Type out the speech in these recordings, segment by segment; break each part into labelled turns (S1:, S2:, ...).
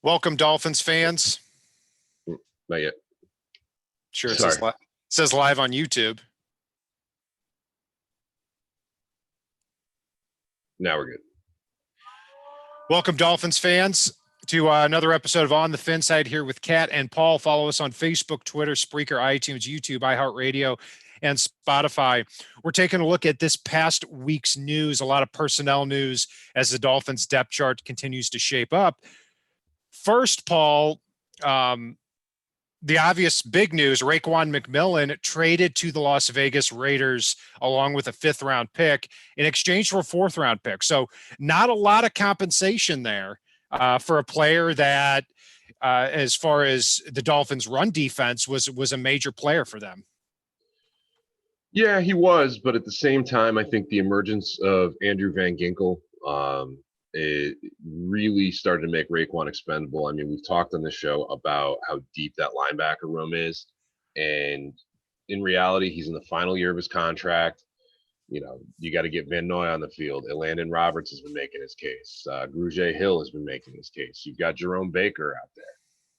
S1: Welcome, Dolphins fans.
S2: Not yet.
S1: Sure, it
S2: Sorry.
S1: says live on YouTube.
S2: Now we're good.
S1: Welcome, Dolphins fans, to another episode of On the FinSide here with Kat and Paul. Follow us on Facebook, Twitter, Spreaker, iTunes, YouTube, iHeartRadio, and Spotify. We're taking a look at this past week's news, a lot of personnel news as the Dolphins depth chart continues to shape up. First, Paul, the obvious big news, Raquan Mcmillan traded to the Las Vegas Raiders along with a 5th-round pick in exchange for a 4th-round pick. So not a lot of compensation there for a player that, as far as the Dolphins' run defense, was a major player for them.
S2: Yeah, he was, but at the same time, I think the emergence of Andrew Van Ginkel it really started to make Raquan expendable. I mean, we've talked on this show about how deep that linebacker room is, and in reality, he's in the final year of his contract. You know, you got to get Van Noy on the field. Landon Roberts has been making his case. Grugier Hill has been making his case. You've got Jerome Baker out there.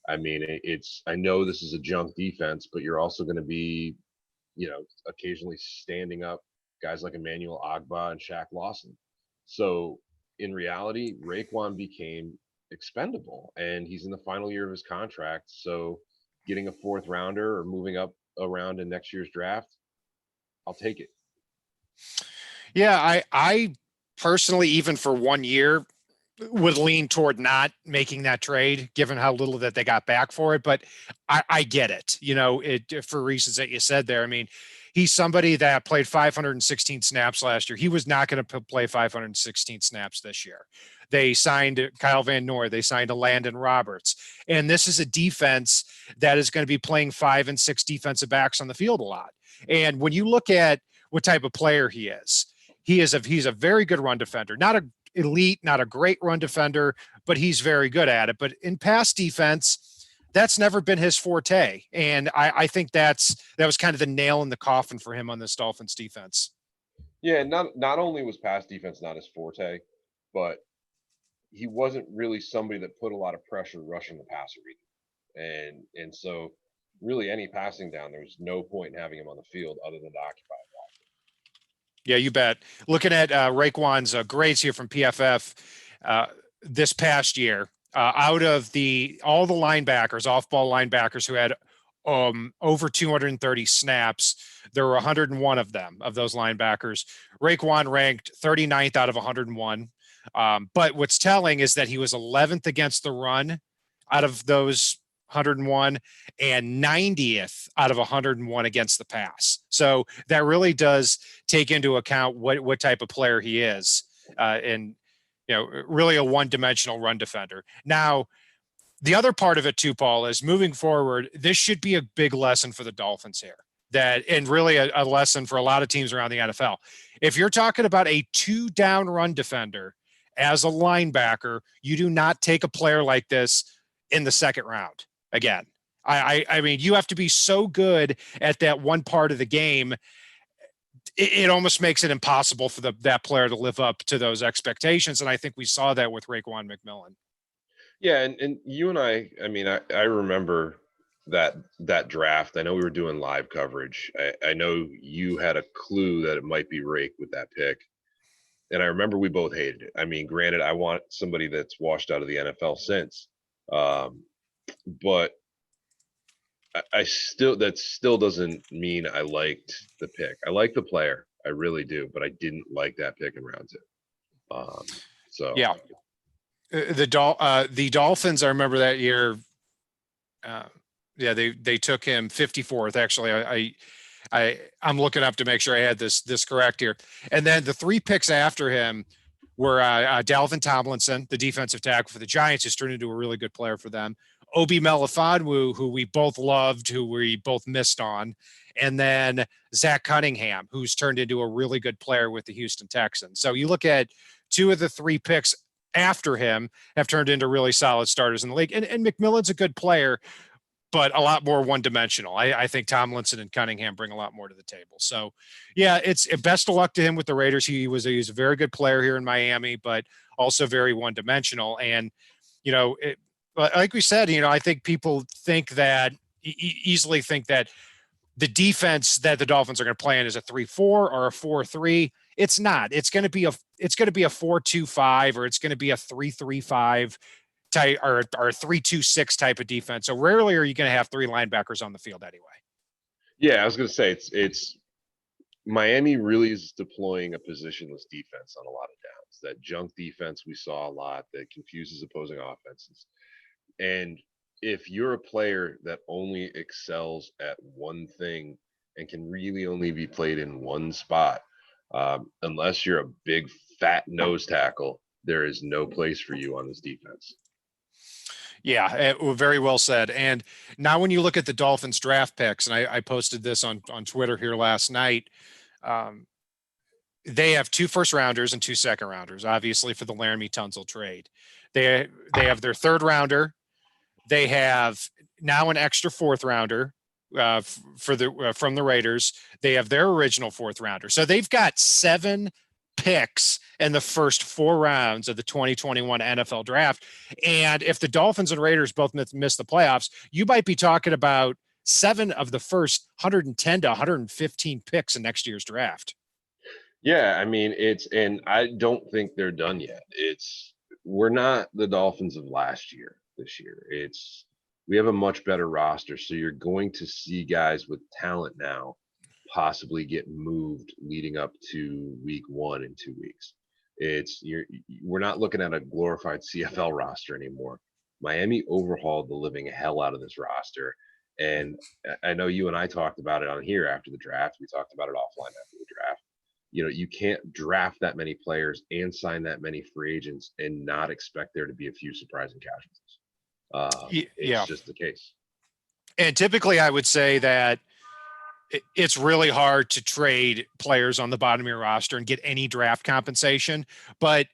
S2: I mean, I know this is a junk defense, but you're also going to be, occasionally standing up guys like Emmanuel Ogbah and Shaq Lawson. So in reality, Raquan became expendable, and he's in the final year of his contract. So getting a 4th rounder or moving up around in next year's draft, I'll take it.
S1: Yeah, I personally, even for 1 year, would lean toward not making that trade, given how little that they got back for it. But I get it, for reasons that you said there. I mean, he's somebody that played 516 snaps last year. He was not going to play 516 snaps this year. They signed Kyle Van Noy. They signed a Landon Roberts. And this is a defense that is going to be playing 5 and 6 defensive backs on the field a lot. And when you look at what type of player he's a very good run defender, not an elite, not a great run defender, but he's very good at it. But in pass defense, that's never been his forte. And I think that was kind of the nail in the coffin for him on this Dolphins defense.
S2: Yeah, not only was pass defense not his forte, but he wasn't really somebody that put a lot of pressure rushing the passer either. And so really any passing down, there's no point in having him on the field other than to occupy a block.
S1: Yeah, you bet. Looking at Raquan's grades here from PFF this past year, out of all the linebackers, off-ball linebackers who had over 230 snaps, there were 101 of them, of those linebackers. Raquan ranked 39th out of 101. But what's telling is that he was 11th against the run out of those 101 and 90th out of 101 against the pass. So that really does take into account what type of player he is, and really a one-dimensional run defender. Now, the other part of it too, Paul, is moving forward, this should be a big lesson for the Dolphins here, and really a lesson for a lot of teams around the NFL. If you're talking about a 2-down run defender as a linebacker, you do not take a player like this in the 2nd round again. I mean, you have to be so good at that one part of the game. It almost makes it impossible for that player to live up to those expectations. And I think we saw that with Raquan Mcmillan.
S2: Yeah. And you and I mean, I remember that draft. I know we were doing live coverage. I know you had a clue that it might be Rake with that pick. And I remember we both hated it. I mean, granted, I want somebody that's washed out of the NFL since. But that still doesn't mean I liked the pick. I like the player, I really do, but I didn't like that pick in round 2. So
S1: yeah, the Dolphins, I remember that year. They took him 54th. Actually, I'm looking up to make sure I had this correct here. And then the 3 picks after him were Dalvin Tomlinson, the defensive tackle for the Giants, who's turned into a really good player for them. Obi Melifonwu, who we both loved, who we both missed on. And then Zach Cunningham, who's turned into a really good player with the Houston Texans. So you look at 2 of the 3 picks after him have turned into really solid starters in the league. And Mcmillan's a good player, but a lot more one-dimensional. I think Tomlinson and Cunningham bring a lot more to the table. So, yeah, it's best of luck to him with the Raiders. He was a very good player here in Miami, but also very one-dimensional. And, like we said, I think people think that easily think that the defense that the Dolphins are going to play in is a 3-4 or a 4-3. It's not. It's going to be a 4-2-5, or it's going to be a 3-3-5 type, or 3-2-6 type of defense. So rarely are you going to have three linebackers on the field anyway.
S2: Yeah, I was going to say it's Miami really is deploying a positionless defense on a lot of downs. That junk defense we saw a lot that confuses opposing offenses. And if you're a player that only excels at one thing and can really only be played in one spot, unless you're a big fat nose tackle, there is no place for you on this defense.
S1: Yeah, very well said. And now when you look at the Dolphins draft picks, and I posted this on Twitter here last night, they have 2 first rounders and 2 second rounders, obviously, for the Laramie Tunsil trade. They have their 3rd rounder. They have now an extra 4th rounder from the Raiders. They have their original 4th rounder. So they've got 7 picks in the first 4 rounds of the 2021 NFL draft. And if the Dolphins and Raiders both miss the playoffs, you might be talking about 7 of the first 110 to 115 picks in next year's draft.
S2: Yeah, I mean, and I don't think they're done yet. We're not the Dolphins of last year. This year, we have a much better roster, so you're going to see guys with talent now possibly get moved leading up to week 1 in 2 weeks. We're not looking at a glorified CFL roster anymore. Miami overhauled the living hell out of this roster, and I know you and I talked about it on here after the draft. We talked about it offline after the draft. You can't draft that many players and sign that many free agents and not expect there to be a few surprising casualties. It's just the case.
S1: And typically I would say that it's really hard to trade players on the bottom of your roster and get any draft compensation. But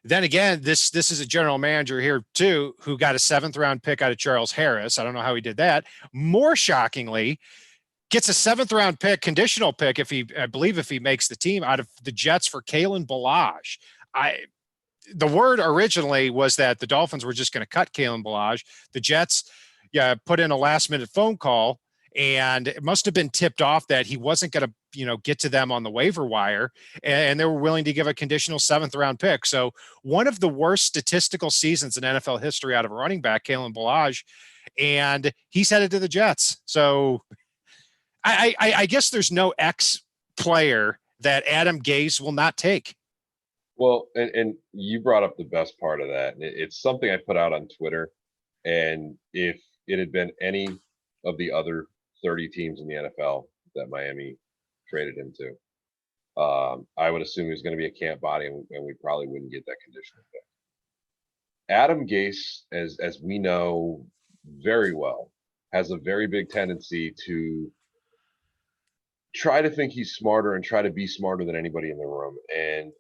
S1: then again, this is a general manager here too, who got a 7th round pick out of Charles Harris. I don't know how he did that. More shockingly, gets a 7th round pick, conditional pick, I believe if he makes the team, out of the Jets for Kalen Ballage. The word originally was that the Dolphins were just going to cut Kalen Ballage. The Jets put in a last-minute phone call, and it must have been tipped off that he wasn't going to, get to them on the waiver wire, and they were willing to give a conditional 7th round pick. So one of the worst statistical seasons in NFL history out of a running back, Kalen Ballage, and he's headed to the Jets. So I guess there's no X player that Adam Gase will not take.
S2: Well, and you brought up the best part of that. It's something I put out on Twitter, and if it had been any of the other 30 teams in the NFL that Miami traded him to, I would assume he was going to be a camp body, and we probably wouldn't get that conditional pick. Adam Gase, as we know very well, has a very big tendency to try to think he's smarter and try to be smarter than anybody in the room. And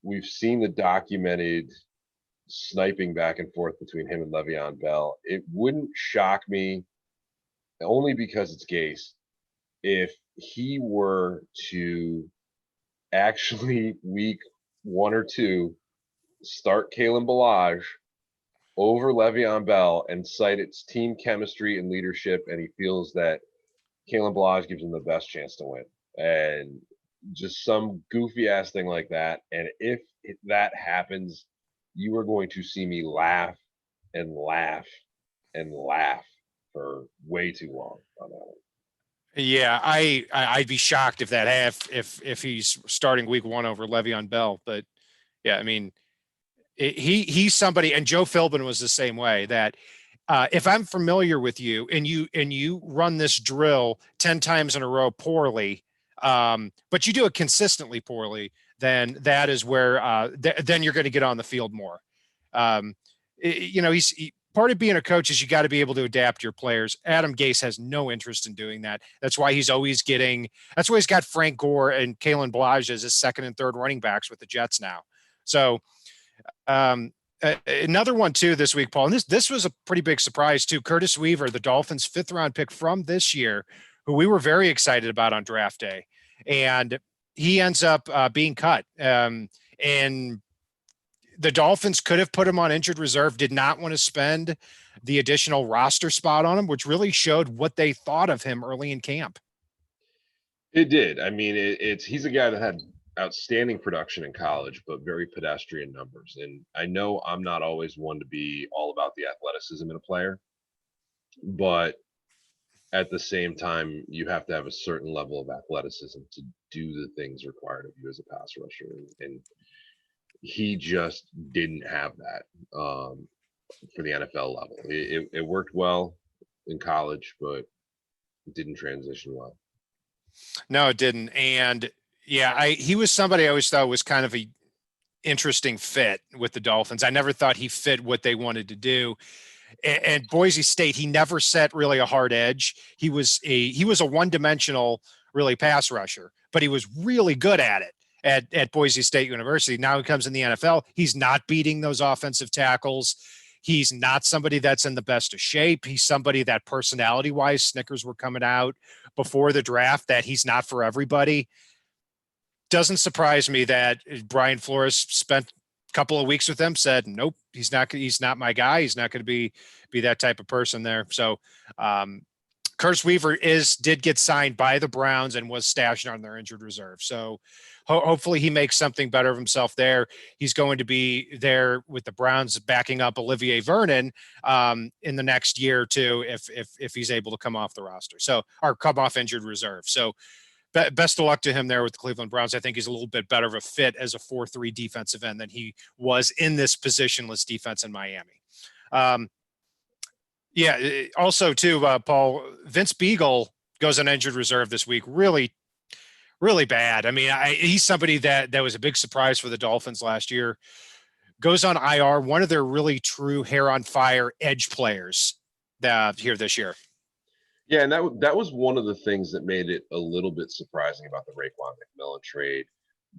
S2: we've seen the documented sniping back and forth between him and Le'Veon Bell. It wouldn't shock me, only because it's Gase, if he were to actually week 1 or 2 start Kalen Ballage over Le'Veon Bell and cite its team chemistry and leadership, and he feels that Kalen Ballage gives him the best chance to win. And just some goofy ass thing like that. And if that happens, you are going to see me laugh and laugh and laugh for way too long on that one.
S1: Yeah, I'd be shocked if if he's starting week 1 over Le'Veon Bell. But yeah, I mean, he's somebody, and Joe Philbin was the same way, that if I'm familiar with you and you run this drill 10 times in a row poorly, but you do it consistently poorly, then that is where then you're going to get on the field more. Part of being a coach is you got to be able to adapt your players. Adam Gase has no interest in doing that. That's why he's got Frank Gore and Kalen Ballage as his 2nd and 3rd running backs with the Jets now. So another one too this week, Paul, and this was a pretty big surprise too. Curtis Weaver, the Dolphins' 5th round pick from this year, who we were very excited about on draft day, and he ends up being cut. And the Dolphins could have put him on injured reserve, did not want to spend the additional roster spot on him, which really showed what they thought of him early in camp.
S2: It did. I mean, he's a guy that had outstanding production in college, but very pedestrian numbers. And I know I'm not always one to be all about the athleticism in a player, but at the same time, you have to have a certain level of athleticism to do the things required of you as a pass rusher. And he just didn't have that for the NFL level. It worked well in college, but it didn't transition well.
S1: No, it didn't. And yeah, he was somebody I always thought was kind of a interesting fit with the Dolphins. I never thought he fit what they wanted to do. And Boise State, he never set really a hard edge. He was a one-dimensional really pass rusher, but he was really good at it at Boise State University. Now he comes in the NFL. He's not beating those offensive tackles. He's not somebody that's in the best of shape. He's somebody that personality-wise, Snickers were coming out before the draft that he's not for everybody. Doesn't surprise me that Brian Flores spent a couple of weeks with him, said, nope, he's not my guy. He's not going to be that type of person there. So Curtis Weaver did get signed by the Browns and was stashed on their injured reserve. So hopefully he makes something better of himself there. He's going to be there with the Browns backing up Olivier Vernon in the next year or two if he's able to come off the roster. So, or come off injured reserve. So best of luck to him there with the Cleveland Browns. I think he's a little bit better of a fit as a 4-3 defensive end than he was in this positionless defense in Miami. Yeah. Also, too, Paul, Vince Beagle goes on injured reserve this week. Really, really bad. I mean, he's somebody that was a big surprise for the Dolphins last year. Goes on IR, one of their really true hair on fire edge players here this year.
S2: Yeah, and that was one of the things that made it a little bit surprising about the Raquan Mcmillan trade.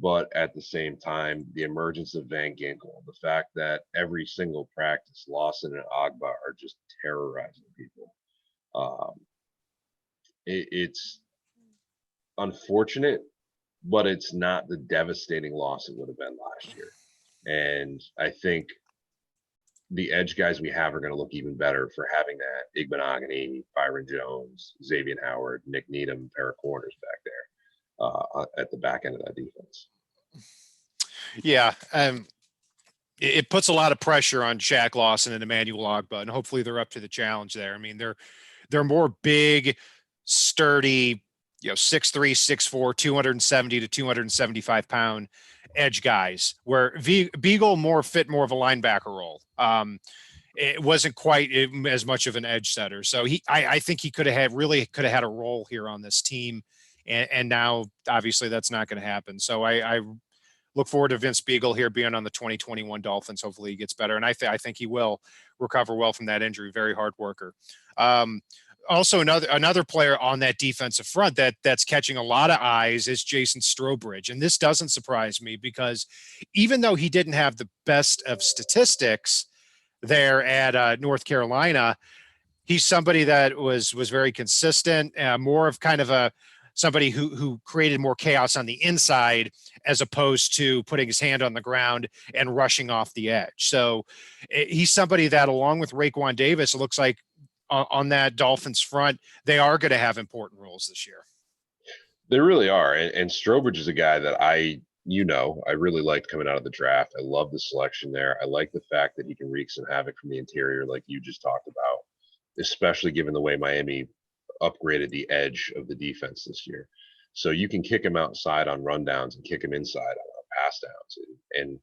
S2: But at the same time, the emergence of Van Ginkel, the fact that every single practice, Lawson and Agba are just terrorizing people. It's unfortunate, but it's not the devastating loss it would have been last year. And I think the edge guys we have are going to look even better for having that Igbenogany, Byron Jones, Xavier Howard, Nick Needham, pair of corners back there at the back end of that defense.
S1: Yeah. It puts a lot of pressure on Shaq Lawson and Emmanuel Agba, and hopefully they're up to the challenge there. I mean, they're more big, sturdy, 6'3", 6'4", 270 to 275 pound edge guys, where Beagle fit more of a linebacker role. It wasn't quite as much of an edge setter. So I think he could have had a role here on this team. And now obviously that's not going to happen. So I look forward to Vince Beagle here being on the 2021 Dolphins. Hopefully he gets better. And I think he will recover well from that injury. Very hard worker. Also, another player on that defensive front that's catching a lot of eyes is Jason Strowbridge. And this doesn't surprise me because even though he didn't have the best of statistics there at North Carolina, he's somebody that was very consistent, more of kind of somebody who created more chaos on the inside as opposed to putting his hand on the ground and rushing off the edge. So he's somebody that, along with Raquan Davis, it looks like on that Dolphins front, they are going to have important roles this year.
S2: They really are. And Strowbridge is a guy that I really liked coming out of the draft. I love the selection there. I like the fact that he can wreak some havoc from the interior, like you just talked about, especially given the way Miami upgraded the edge of the defense this year. So you can kick him outside on rundowns and kick him inside on pass downs and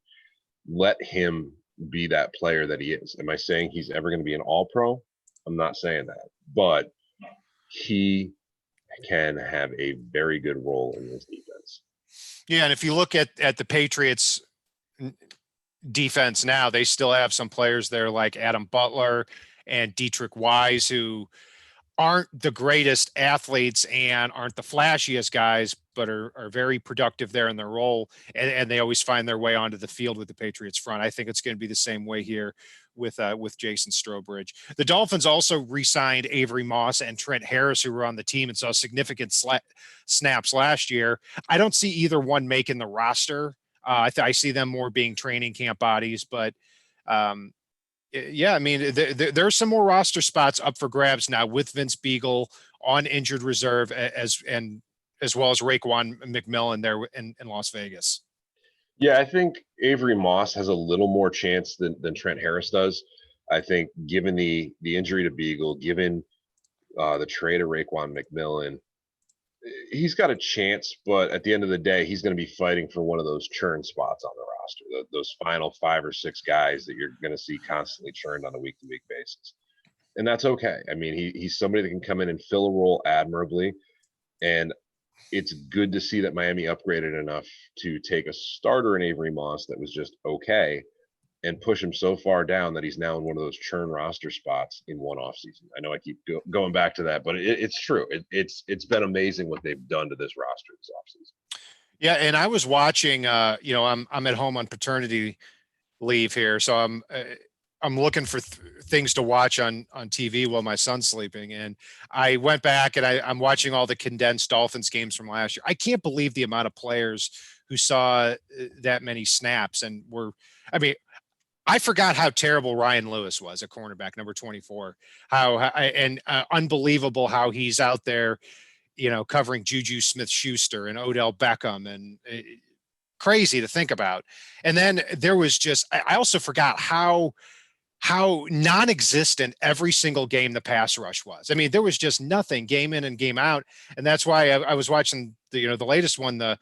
S2: let him be that player that he is. Am I saying he's ever going to be an all-pro? I'm not saying that, but he can have a very good role in this defense.
S1: Yeah, and if you look at the Patriots defense now, they still have some players there like Adam Butler and Dietrich Wise who aren't the greatest athletes and aren't the flashiest guys, but are very productive there in their role. And they always find their way onto the field with the Patriots front. I think it's going to be the same way here with Jason Strowbridge. The Dolphins also re-signed Avery Moss and Trent Harris, who were on the team and saw significant snaps last year. I don't see either one making the roster I see them more being training camp bodies, but yeah, I mean, there's some more roster spots up for grabs now with Vince Beagle on injured reserve as well as Raquan Mcmillan there in Las Vegas.
S2: Yeah, I think Avery Moss has a little more chance than Trent Harris does. I think given the injury to Beagle, given the trade of Raquan McMillan, he's got a chance, but at the end of the day, he's going to be fighting for one of those churn spots on the roster, those final 5 or 6 guys that you're going to see constantly churned on a week-to-week basis. And that's okay. I mean, he's somebody that can come in and fill a role admirably. And it's good to see that Miami upgraded enough to take a starter in Avery Moss that was just okay and push him so far down that he's now in one of those churn roster spots in one offseason. I know I keep going back to that, but it's true. It's been amazing what they've done to this roster this offseason.
S1: Yeah, and I was watching. I'm at home on paternity leave here, so I'm looking for things to watch on TV while my son's sleeping. And I went back and I'm watching all the condensed Dolphins games from last year. I can't believe the amount of players who saw that many snaps and I forgot how terrible Ryan Lewis was at cornerback, number 24. Unbelievable how he's out there, covering Juju Smith-Schuster and Odell Beckham, and crazy to think about. And then there was I also forgot how non-existent every single game the pass rush was. I mean, there was just nothing game in and game out. And that's why I was watching the latest one, the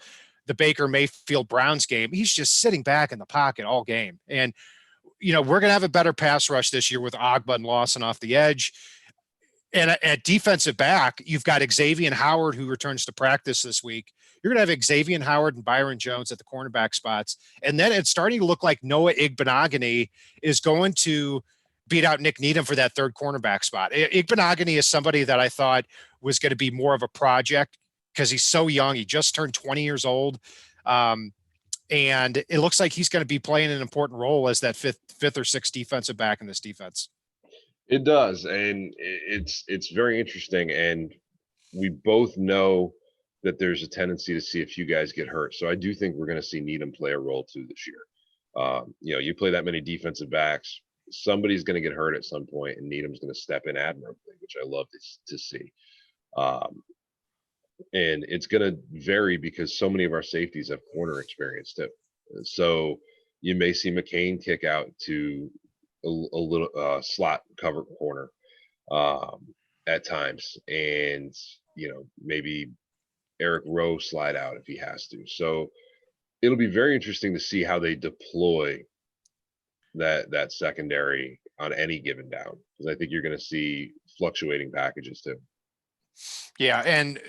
S1: Baker Mayfield Browns game. He's just sitting back in the pocket all game. And we're going to have a better pass rush this year with Ogba and Lawson off the edge. And at defensive back, you've got Xavier Howard, who returns to practice this week. You're going to have Xavier Howard and Byron Jones at the cornerback spots. And then it's starting to look like Noah Igbenogany is going to beat out Nick Needham for that third cornerback spot. Igbenogany is somebody that I thought was going to be more of a project because he's so young. He just turned 20 years old. And it looks like he's going to be playing an important role as that fifth or sixth defensive back in this defense.
S2: It does, and it's very interesting. And we both know that there's a tendency to see a few guys get hurt. So I do think we're going to see Needham play a role too this year. You play that many defensive backs, somebody's going to get hurt at some point, and Needham's going to step in admirably, which I love to see. And it's going to vary because so many of our safeties have corner experience too. So you may see McCain kick out to a little slot cover corner at times, and maybe Eric Rowe slide out if he has to. So it'll be very interesting to see how they deploy that secondary on any given down, because I think you're going to see fluctuating packages too.
S1: Yeah, and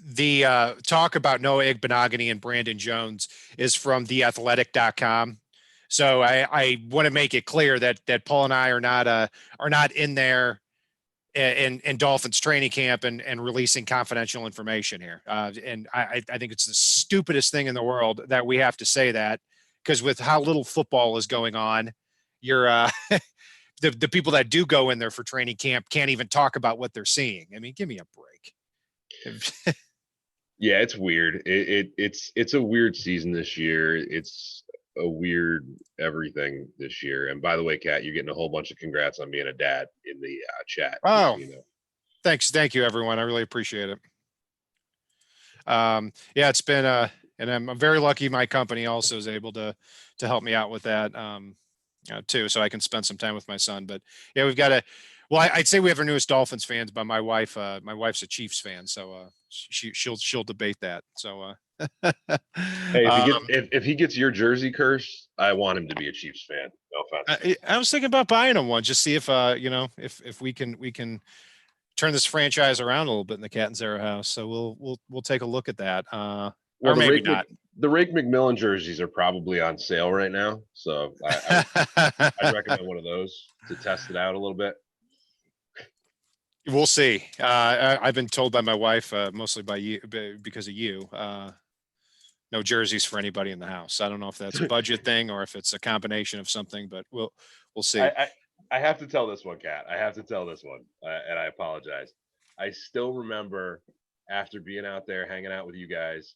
S1: the talk about Noah Igbenogany and Brandon Jones is from theathletic.com. So I want to make it clear that Paul and I are not in there in Dolphins training camp and releasing confidential information here. And I think it's the stupidest thing in the world that we have to say that, because with how little football is going on, you're the people that do go in there for training camp can't even talk about what they're seeing. I mean, give me a break.
S2: Yeah, it's weird. It's a weird season this year. It's a weird everything this year. And by the way, Kat, you're getting a whole bunch of congrats on being a dad in the chat.
S1: Oh, thanks. Thank you, everyone. I really appreciate it. Yeah, it's been and I'm very lucky my company also is able to help me out with that too, so I can spend some time with my son. But yeah, we've got I'd say we have our newest Dolphins fans, but my wife's a Chiefs fan, so she'll debate that. So
S2: hey, if he gets your jersey curse, I want him to be a Chiefs fan. No offense.
S1: I was thinking about buying him one, just see if if we can turn this franchise around a little bit in the Catanzaro house. So we'll take a look at that. Or maybe not.
S2: The Rake McMillan jerseys are probably on sale right now, so I'd recommend one of those to test it out a little bit.
S1: We'll see. I've been told by my wife, mostly by you, because of you, no jerseys for anybody in the house. I don't know if that's a budget thing or if it's a combination of something, but we'll see.
S2: I have to tell this one, Kat. I have to tell this one, and I apologize. I still remember after being out there hanging out with you guys,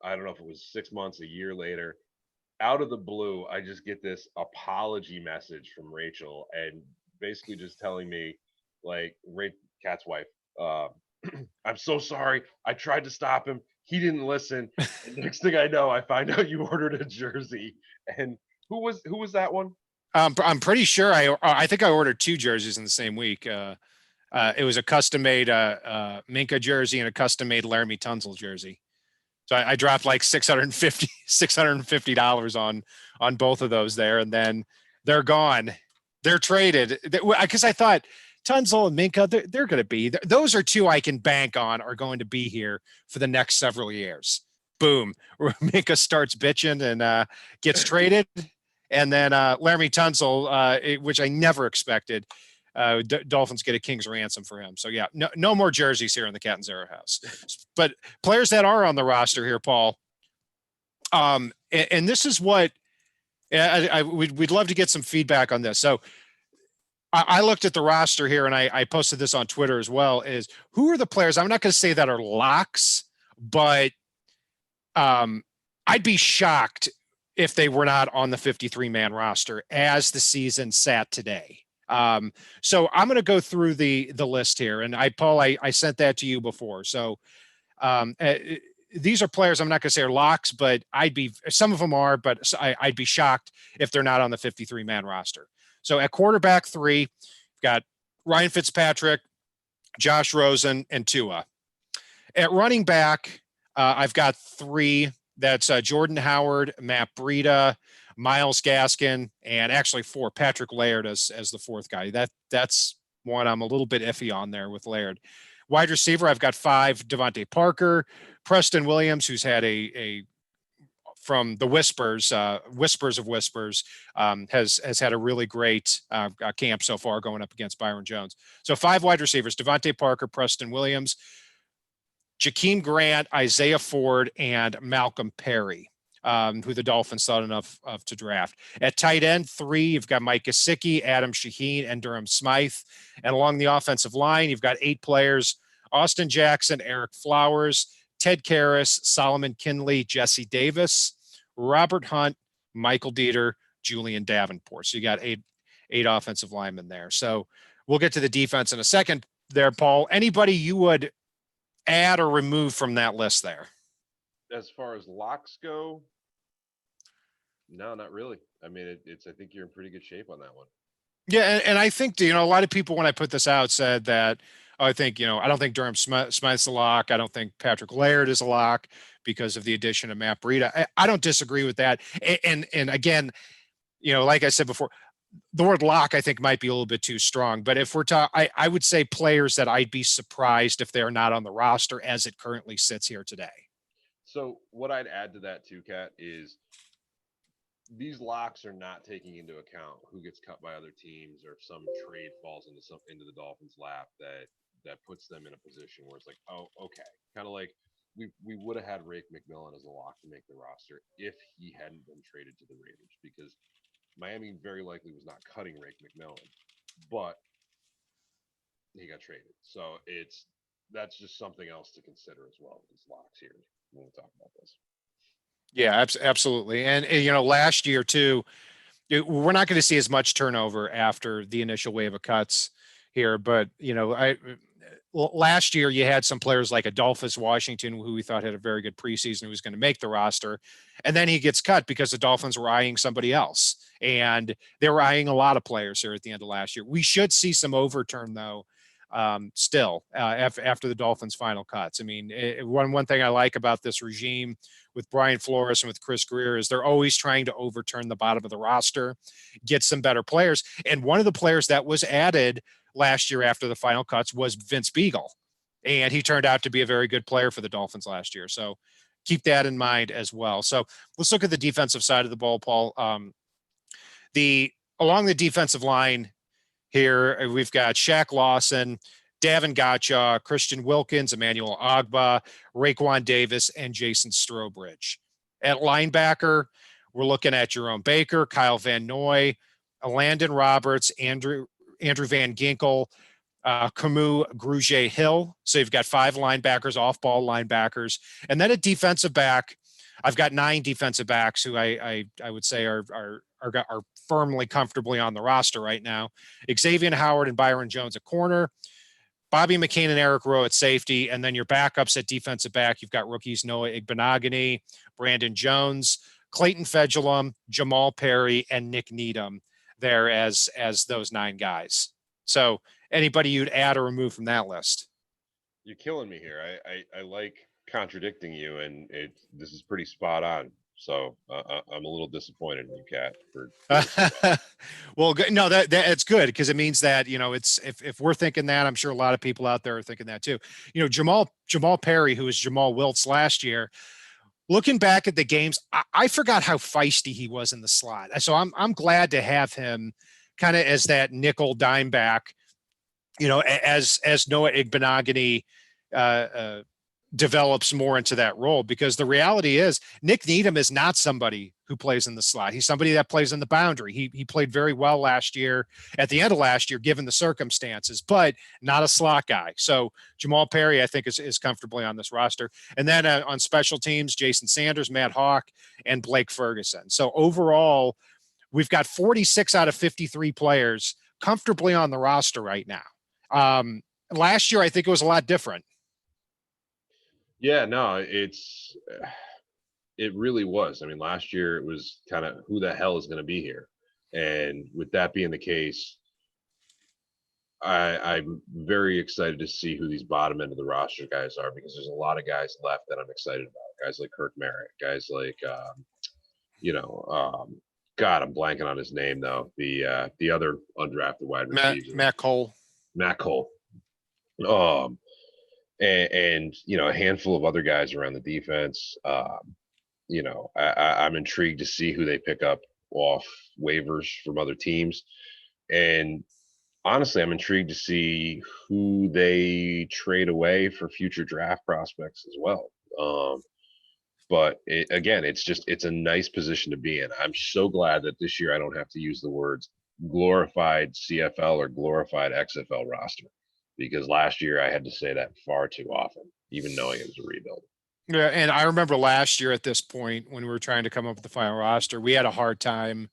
S2: I don't know if it was 6 months, a year later, out of the blue, I just get this apology message from Rachel and basically just telling me, like, Kat's wife, uh, I'm so sorry. I tried to stop him. He didn't listen. And next thing I know, I find out you ordered a jersey. And who was that one?
S1: I'm pretty sure I think I ordered 2 jerseys in the same week. It was a custom made Minka jersey and a custom made Laramie Tunsil jersey. So I dropped like $650 on both of those there, and then they're gone. They're traded because I thought Tunsil and Minka, they're going to be. Those are 2 I can bank on are going to be here for the next several years. Boom, Minka starts bitching and gets traded, and then Laramie Tunsil, which I never expected. Dolphins get a king's ransom for him. So yeah, no more jerseys here in the Catanzaro house. But players that are on the roster here, Paul. And this is what we'd love to get some feedback on this. So I looked at the roster here and I posted this on Twitter as well. Is who are the players? I'm not going to say that are locks, but I'd be shocked if they were not on the 53-man roster as the season sat today. So I'm going to go through the list here, and Paul, I sent that to you before. So these are players I'm not going to say are locks, but some of them are, but I'd be shocked if they're not on the 53-man roster. So at quarterback 3, we've got Ryan Fitzpatrick, Josh Rosen, and Tua. At running back, I've got 3. That's Jordan Howard, Matt Breida, Myles Gaskin, and actually 4, Patrick Laird as the 4th guy. That's one I'm a little bit iffy on there with Laird. Wide receiver, I've got 5, Devontae Parker, Preston Williams, who's had a from the whispers of whispers, has had a really great camp so far going up against Byron Jones. So 5 wide receivers, Devontae Parker, Preston Williams, Jakeem Grant, Isaiah Ford, and Malcolm Perry. Who the Dolphins thought enough of to draft. At tight end 3, you've got Mike Gesicki, Adam Shaheen, and Durham Smythe. And along the offensive line, you've got 8 players: Austin Jackson, Eric Flowers, Ted Karras, Solomon Kinley, Jesse Davis, Robert Hunt, Michael Dieter, Julian Davenport. So you got 8 offensive linemen there. So we'll get to the defense in a second there, Paul. Anybody you would add or remove from that list there?
S2: As far as locks go, no, not really. I mean, I think you're in pretty good shape on that one.
S1: Yeah, and I think, a lot of people when I put this out said that, I think, I don't think Durham Smythe's a lock. I don't think Patrick Laird is a lock because of the addition of Matt Breida. I don't disagree with that. And again, like I said before, the word lock I think might be a little bit too strong. But if we're talking, I would say players that I'd be surprised if they're not on the roster as it currently sits here today.
S2: So what I'd add to that too, Kat, is these locks are not taking into account who gets cut by other teams or if some trade falls into the Dolphins' lap that puts them in a position where it's like, oh, okay, kind of like we would have had Mcmillan as a lock to make the roster if he hadn't been traded to the Raiders, because Miami very likely was not cutting Mcmillan, but he got traded. So that's just something else to consider as well. These locks here when we talk about this.
S1: Yeah, absolutely. And last year too, we're not going to see as much turnover after the initial wave of cuts here, but last year you had some players like Adolphus Washington, who we thought had a very good preseason, who was going to make the roster, and then he gets cut because the Dolphins were eyeing somebody else, and they were eyeing a lot of players here at the end of last year. We should see some overturn though. Still after the Dolphins' final cuts. I mean, one thing I like about this regime with Brian Flores and with Chris Greer is they're always trying to overturn the bottom of the roster, get some better players. And one of the players that was added last year after the final cuts was Vince Beagle, and he turned out to be a very good player for the Dolphins last year. So keep that in mind as well. So let's look at the defensive side of the ball, Paul. Along the defensive line, here, we've got Shaq Lawson, Davin Gotcha, Christian Wilkins, Emmanuel Ogba, Raquan Davis, and Jason Strowbridge. At linebacker, we're looking at Jerome Baker, Kyle Van Noy, Landon Roberts, Andrew Van Ginkel, Camus Grugier Hill. So you've got 5 linebackers, off-ball linebackers. And then at defensive back, I've got 9 defensive backs who I would say are firmly comfortably on the roster right now. Xavier Howard and Byron Jones at corner, Bobby McCain and Eric Rowe at safety, and then your backups at defensive back. You've got rookies Noah Igbenogany, Brandon Jones, Clayton Fedulum, Jamal Perry, and Nick Needham there as those 9 guys. So anybody you'd add or remove from that list?
S2: You're killing me here. I like contradicting you, and this is pretty spot on. So I'm a little disappointed in you, Kat.
S1: Well, no, that it's good because it means that, you know, it's if we're thinking that, I'm sure a lot of people out there are thinking that too. You know, Jamal Perry, who was Jamal Wiltz last year, looking back at the games, I forgot how feisty he was in the slot. So I'm glad to have him kind of as that nickel dime back, you know, as Noah Igbenogany develops more into that role, because the reality is Nick Needham is not somebody who plays in the slot. He's somebody that plays in the boundary. He played very well last year, at the end of last year, given the circumstances, but not a slot guy. So Jamal Perry, I think, is comfortably on this roster. And then on special teams, Jason Sanders, Matt Hawk, and Blake Ferguson. So overall, we've got 46 out of 53 players comfortably on the roster right now. Last year, I think it was a lot different.
S2: Yeah, no, it really was. I mean, last year it was kind of who the hell is going to be here, and with that being the case, I'm very excited to see who these bottom end of the roster guys are, because there's a lot of guys left that I'm excited about. Guys like Kirk Merritt, guys like God, I'm blanking on his name though. The other undrafted wide receiver,
S1: Matt Cole.
S2: And you know, a handful of other guys around the defense. You know, I'm intrigued to see who they pick up off waivers from other teams, and honestly, I'm intrigued to see who they trade away for future draft prospects as well. But again, it's a nice position to be in. I'm so glad that this year I don't have to use the words glorified CFL or glorified XFL roster, because last year I had to say that far too often, even knowing it was a rebuild.
S1: Yeah, and I remember last year at this point when we were trying to come up with the final roster, we had a hard time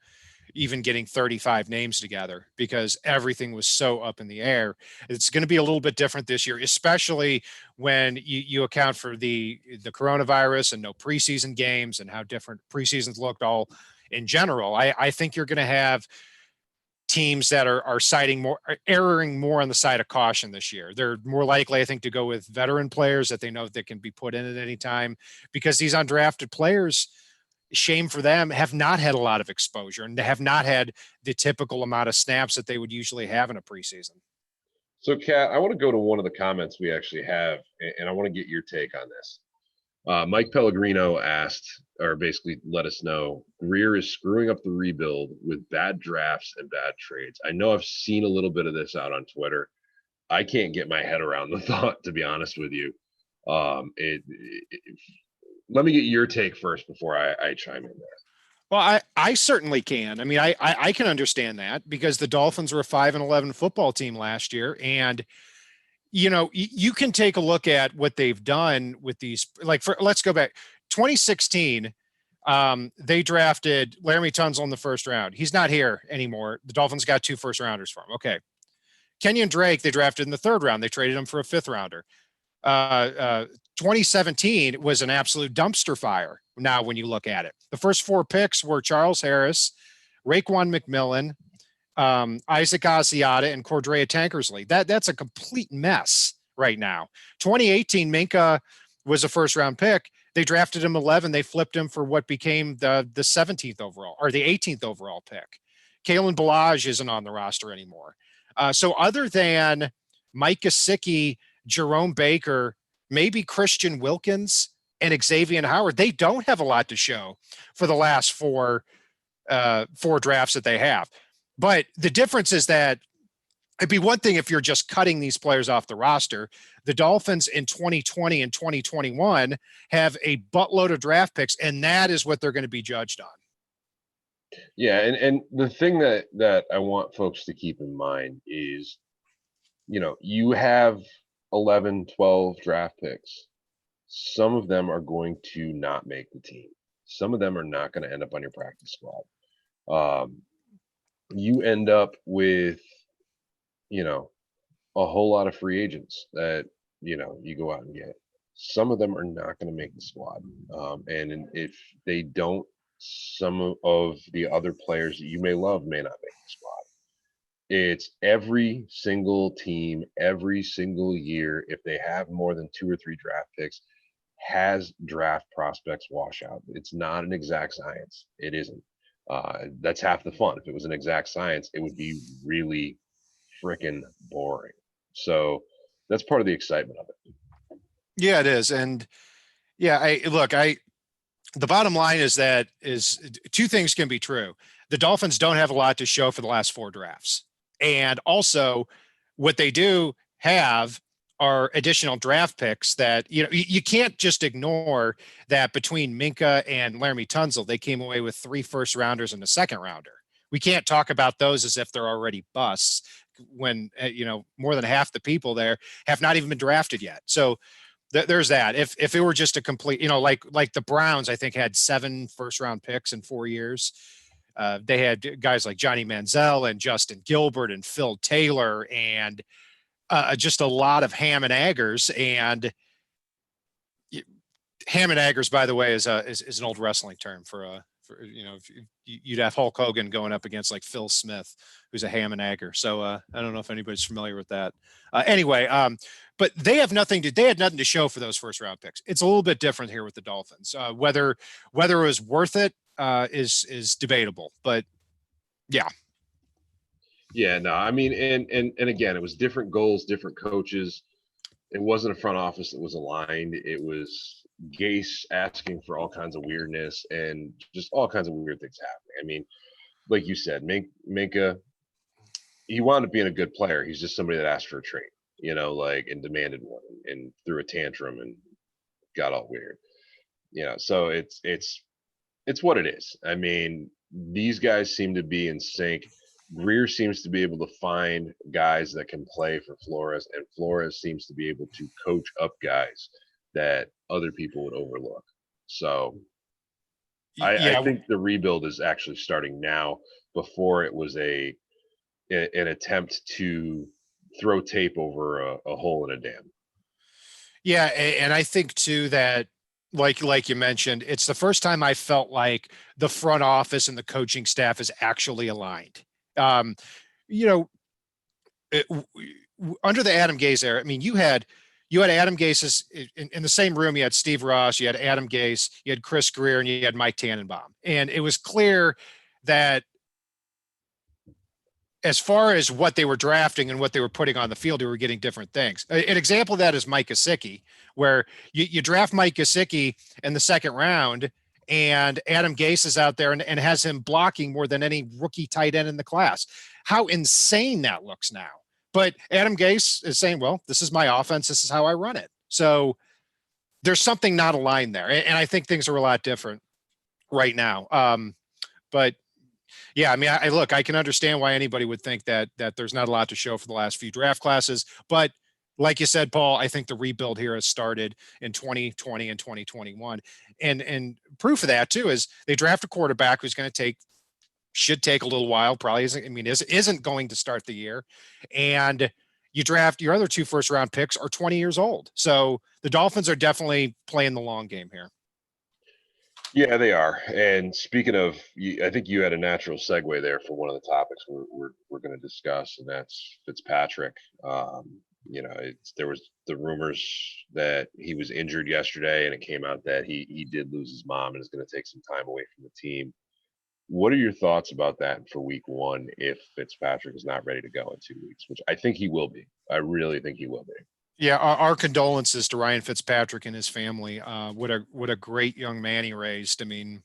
S1: even getting 35 names together because everything was so up in the air. It's going to be a little bit different this year, especially when you account for the coronavirus and no preseason games and how different preseasons looked all in general. I think you're going to have teams that are erring more on the side of caution this year. They're more likely, I think, to go with veteran players that they know that can be put in at any time, because these undrafted players, shame for them, have not had a lot of exposure and they have not had the typical amount of snaps that they would usually have in a preseason.
S2: So, Kat, I want to go to one of the comments we actually have, and I want to get your take on this. Mike Pellegrino asked, or basically let us know, Greer is screwing up the rebuild with bad drafts and bad trades. I know I've seen a little bit of this out on Twitter. I can't get my head around the thought, to be honest with you. Let me get your take first before I chime in there.
S1: Well, I certainly can. I mean, I can understand that, because the Dolphins were a 5-11 football team last year, and you know, you can take a look at what they've done with these. Like, let's go back 2016. They drafted Laramie Tunsil in the first round. He's not here anymore. The Dolphins got 2 first rounders for him. Okay. Kenyon Drake, they drafted in the 3rd round. They traded him for a 5th rounder. 2017 was an absolute dumpster fire. Now, when you look at it, the first 4 picks were Charles Harris, Raquan McMillan, Isaac Asiata, and Cordrea Tankersley. That's a complete mess right now. 2018, Minka was a 1st round pick. They drafted him 11. They flipped him for what became the 17th overall or the 18th overall pick. Kalen Balaj isn't on the roster anymore. So other than Mike Gesicki, Jerome Baker, maybe Christian Wilkins, and Xavier Howard, they don't have a lot to show for the last 4 drafts that they have. But the difference is that it'd be one thing if you're just cutting these players off the roster. The Dolphins in 2020 and 2021 have a buttload of draft picks, and that is what they're going to be judged on.
S2: Yeah, and the thing that I want folks to keep in mind is, you know, you have 11, 12 draft picks. Some of them are going to not make the team. some of them are not going to end up on your practice squad. You end up with, a whole lot of free agents that, you go out and get. Some of them are not going to make the squad. And if they don't, some of the other players that you may love may not make the squad. It's every single team, every single year, if they have more than 2 or 3 draft picks, has draft prospects wash out. It's not an exact science. It isn't. That's half the fun. If it was an exact science, it would be really freaking boring. So that's part of the excitement of it.
S1: Yeah, it is. And yeah, the bottom line is that is two things can be true. The Dolphins don't have a lot to show for the last 4 drafts. And also what they do have are additional draft picks that, you can't just ignore that between Minka and Laramie Tunzel, they came away with 3 first rounders and a second rounder. We can't talk about those as if they're already busts when, more than half the people there have not even been drafted yet. So there's that. If it were just a complete, like the Browns, I think had 7 first round picks in 4 years. They had guys like Johnny Manziel and Justin Gilbert and Phil Taylor and just a lot of ham and aggers. And ham and aggers, by the way, is an old wrestling term for you'd have Hulk Hogan going up against like Phil Smith, who's a ham and agger. So I don't know if anybody's familiar with that. Anyway, but they had nothing to show for those first round picks. It's a little bit different here with the Dolphins. Whether it was worth it is debatable, but yeah.
S2: Yeah, no, I mean, and again, it was different goals, different coaches. It wasn't a front office that was aligned. It was Gase asking for all kinds of weirdness and just all kinds of weird things happening. I mean, like you said, Minka, he wound up being a good player. He's just somebody that asked for a trade, and demanded one and threw a tantrum and got all weird. So it's what it is. I mean, these guys seem to be in sync. Greer seems to be able to find guys that can play for Flores, and Flores seems to be able to coach up guys that other people would overlook. So I think the rebuild is actually starting now before it was an attempt to throw tape over a hole in a dam.
S1: Yeah, and I think too that like you mentioned, it's the first time I felt like the front office and the coaching staff is actually aligned. Under the Adam Gase era, I mean, you had Adam Gase's in the same room. You had Steve Ross, you had Adam Gase, you had Chris Greer, and you had Mike Tannenbaum. And it was clear that as far as what they were drafting and what they were putting on the field, they were getting different things. An example of that is Mike Gesicki, where you draft Mike Gesicki in the second round, and Adam Gase is out there and has him blocking more than any rookie tight end in the class. How insane that looks now. But Adam Gase is saying, well, this is my offense. This is how I run it. So there's something not aligned there. And I think things are a lot different right now. But yeah, I mean, I can understand why anybody would think that there's not a lot to show for the last few draft classes. But like you said, Paul, I think the rebuild here has started in 2020 and 2021. And proof of that, too, is they draft a quarterback who's should take a little while, probably isn't going to start the year. And you draft your other 2 first round picks are 20 years old. So the Dolphins are definitely playing the long game here.
S2: Yeah, they are. And speaking of, I think you had a natural segue there for one of the topics we're going to discuss, and that's Fitzpatrick. There was the rumors that he was injured yesterday, and it came out that he did lose his mom and is going to take some time away from the team. What are your thoughts about that for week 1 if Fitzpatrick is not ready to go in 2 weeks, which I think he will be. I really think he will be.
S1: Yeah, our condolences to Ryan Fitzpatrick and his family. What a great young man he raised. I mean,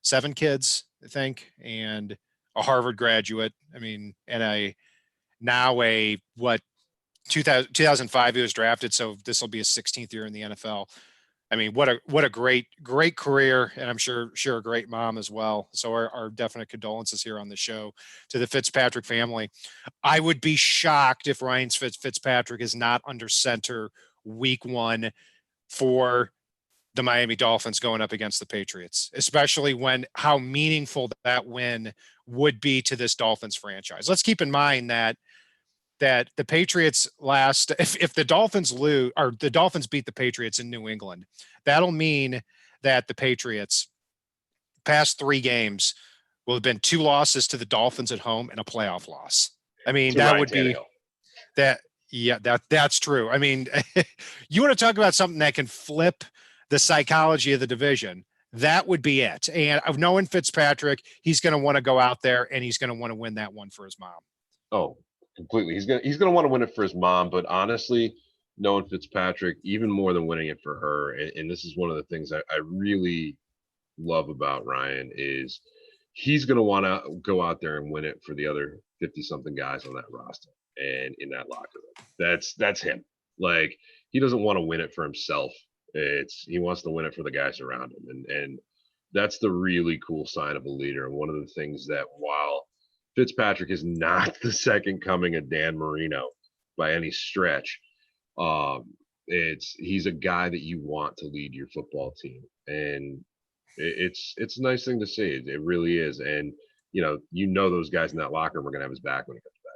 S1: 7 kids, I think, and a Harvard graduate. I mean, and 2005 he was drafted, so this will be his 16th year in the NFL. I mean, what a great career, and I'm sure a great mom as well. So our definite condolences here on the show to the Fitzpatrick family. I would be shocked if Ryan Fitzpatrick is not under center week 1 for the Miami Dolphins going up against the Patriots, especially when how meaningful that win would be to this Dolphins franchise. Let's keep in mind that the Patriots if the Dolphins lose or the Dolphins beat the Patriots in New England, that'll mean that the Patriots past 3 games will have been 2 losses to the Dolphins at home and a playoff loss. I mean, that would be that. Yeah, that's true. I mean, you want to talk about something that can flip the psychology of the division. That would be it. And knowing Fitzpatrick, he's going to want to go out there and he's going to want to win that one for his mom.
S2: Oh, completely. He's gonna want to win it for his mom, but honestly, knowing Fitzpatrick, even more than winning it for her, and this is one of the things I really love about Ryan is he's gonna want to go out there and win it for the other 50-something guys on that roster and in that locker room. That's him. Like, he doesn't want to win it for himself. He wants to win it for the guys around him, and that's the really cool sign of a leader. And one of the things that, while Fitzpatrick is not the second coming of Dan Marino by any stretch, he's a guy that you want to lead your football team, and it's a nice thing to see. It really is. And you know those guys in that locker room are gonna have his back when he comes back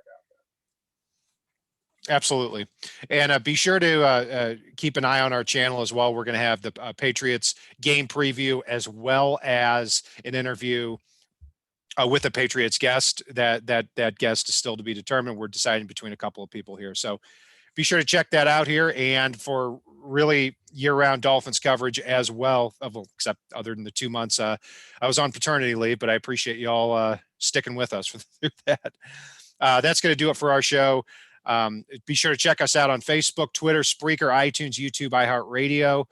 S2: out.
S1: Absolutely. And be sure to keep an eye on our channel as well. We're going to have the Patriots game preview as well as an interview with a Patriots guest. That guest is still to be determined. We're deciding between a couple of people here. So be sure to check that out here. And for really year-round Dolphins coverage as well, except other than the 2 months I was on paternity leave, but I appreciate you all sticking with us through that. That's going to do it for our show. Be sure to check us out on Facebook, Twitter, Spreaker, iTunes, YouTube, iHeartRadio,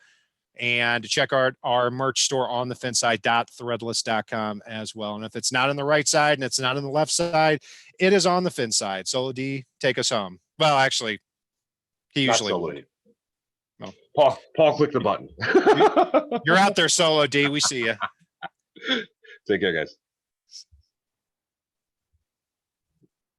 S1: and check out our merch store on the FinSide.threadless.com as well. And if it's not on the right side and it's not on the left side, it is on the FinSide. Solo D, take us home. Well, actually, he usually would.
S2: Well, Paul, click the button.
S1: You're out there, Solo D. We see you.
S2: Take care, guys.